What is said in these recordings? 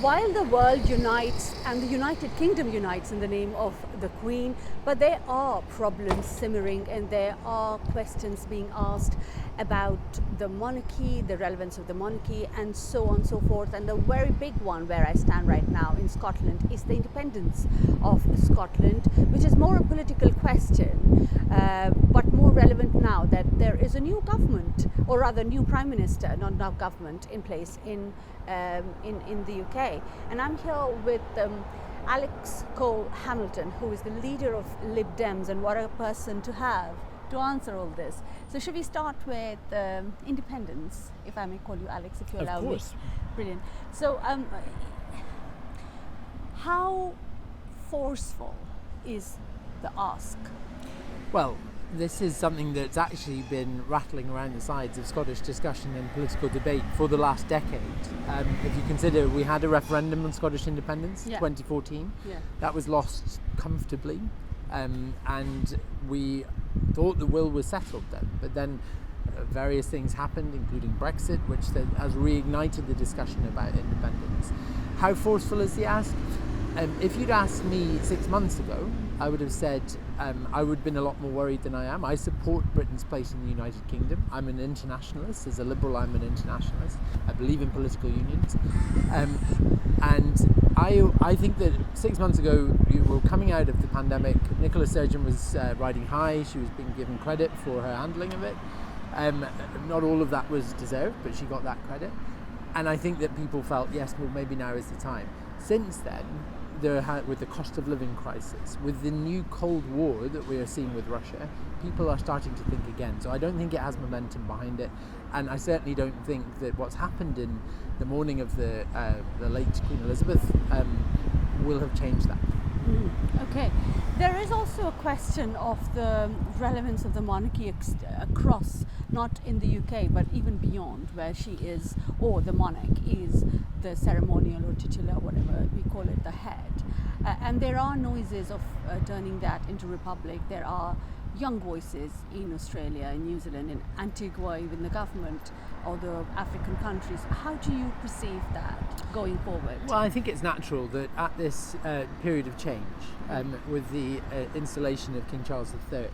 While the world unites and the United Kingdom unites in the name of the Queen, but there are problems simmering and there are questions being asked about the monarchy, the relevance of the monarchy, and so on and so forth. And the very big one where I stand right now in Scotland is the independence of Scotland, which is more a political question, but more relevant now that there is a new government, or rather new Prime Minister, not now government, in place in the UK. And I'm here with Alex Cole-Hamilton, who is the leader of Lib Dems, and what a person to have to answer all this. So should we start with independence, if I may call you Alex, if you allow me? Of course. Brilliant. So how forceful is the ask? Well, this is something that's actually been rattling around the sides of Scottish discussion and political debate for the last decade. If you consider we had a referendum on Scottish independence in 2014, that was lost comfortably, and we thought the will was settled then. But then various things happened, including Brexit, which has reignited the discussion about independence. How forceful is the ask? If you'd asked me 6 months ago, I would have said I would have been a lot more worried than I am. I support Britain's place in the United Kingdom. I'm an internationalist. As a Liberal, I'm an internationalist. I believe in political unions. And I think that 6 months ago, we were coming out of the pandemic. Nicola Sturgeon was riding high. She was being given credit for her handling of it. Not all of that was deserved, but she got that credit. And I think that people felt, yes, well, maybe now is the time. Since then, with the cost of living crisis, with the new Cold War that we are seeing with Russia, people are starting to think again. So I don't think it has momentum behind it, and I certainly don't think that what's happened in the morning of the late Queen Elizabeth will have changed that. Okay. There is also a question of the relevance of the monarchy across, not in the UK, but even beyond, where she is, or the monarch is the ceremonial or titular, whatever we call it, the head. And there are noises of turning that into republic. There are young voices in Australia, in New Zealand, in Antigua, even the government or the African countries. How do you perceive that going forward? Well, I think it's natural that at this period of change, with the installation of King Charles III,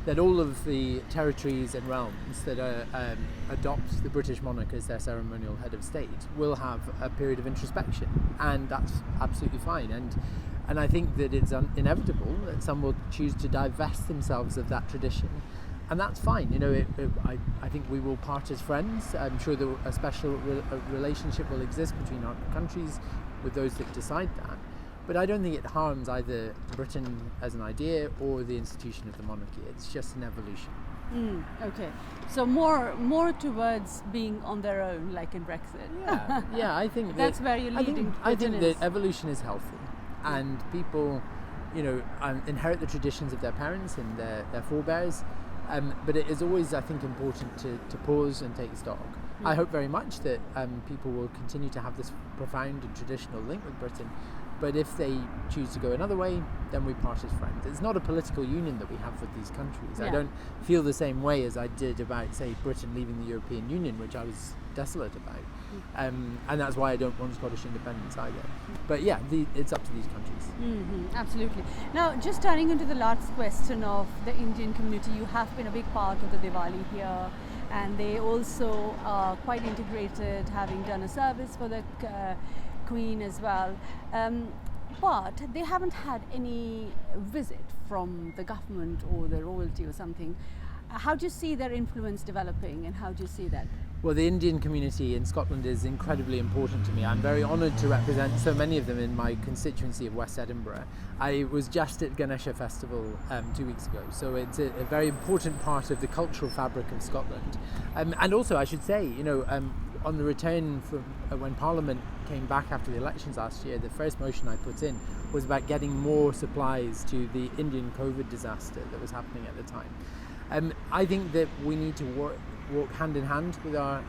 that all of the territories and realms that adopt the British monarch as their ceremonial head of state will have a period of introspection, and that's absolutely fine. And I think that it's inevitable that some will choose to divest themselves of that tradition, and that's fine. You know, I think we will part as friends. I'm sure that a special relationship will exist between our countries with those that decide that. But I don't think it harms either Britain as an idea or the institution of the monarchy. It's just an evolution. Okay, so more towards being on their own, like in Brexit. Yeah, I think that's where you're leading. I think that evolution is healthy, and people, inherit the traditions of their parents and their forebears. But it is always, I think, important to pause and take stock. I hope very much that people will continue to have this profound and traditional link with Britain. But if they choose to go another way, then we part as friends. It's not a political union that we have with these countries. I don't feel the same way as I did about, say, Britain leaving the European Union, which I was desolate about. And that's why I don't want Scottish independence either. But yeah, it's up to these countries. Absolutely. Now, just turning into the last question of the Indian community, you have been a big part of the Diwali here, and they also are quite integrated, having done a service for the Queen as well. But they haven't had any visit from the government or the royalty or something. How do you see their influence developing, and how do you see that? Well, the Indian community in Scotland is incredibly important to me. I'm very honoured to represent so many of them in my constituency of West Edinburgh. I was just at Ganesha Festival 2 weeks ago, so it's a very important part of the cultural fabric of Scotland. And also, I should say, on the return from when Parliament came back after the elections last year, the first motion I put in was about getting more supplies to the Indian COVID disaster that was happening at the time. I think that we need to walk hand in hand with our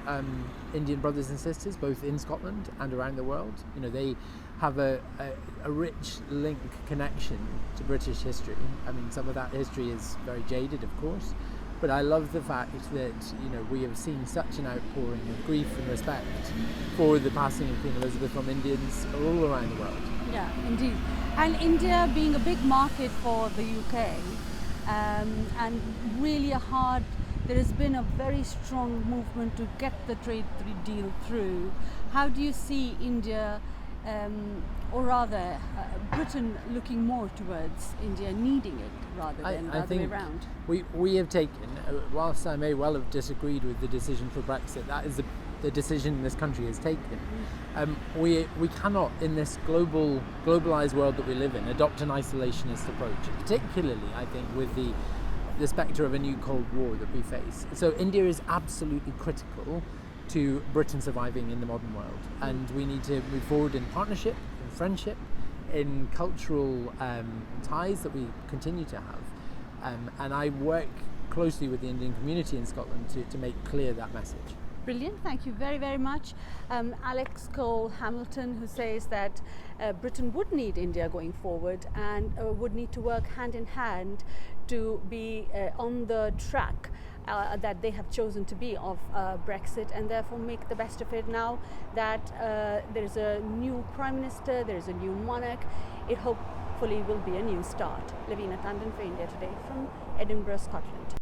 Indian brothers and sisters, both in Scotland and around the world. They have a rich connection to British history. I mean, some of that history is very jaded, of course, But I love the fact that we have seen such an outpouring of grief and respect for the passing of Queen Elizabeth from Indians all around the world. Yeah, indeed. And India being a big market for the UK, and really there has been a very strong movement to get the trade deal through. How do you see India, or rather Britain, looking more towards India needing it rather than the other way around? We have taken, whilst I may well have disagreed with the decision for Brexit, that is the decision this country has taken. We cannot, in this globalized world that we live in, adopt an isolationist approach, particularly, I think, with the spectre of a new Cold War that we face. So India is absolutely critical to Britain surviving in the modern world, and we need to move forward in partnership, in friendship, in cultural ties that we continue to have. And I work closely with the Indian community in Scotland to make clear that message. Brilliant, thank you very, very much. Alex Cole Hamilton, who says that Britain would need India going forward and would need to work hand in hand to be on the track that they have chosen to be of Brexit, and therefore make the best of it now that there is a new Prime Minister, there is a new monarch. It hopefully will be a new start. Lavina Tandon for India Today from Edinburgh, Scotland.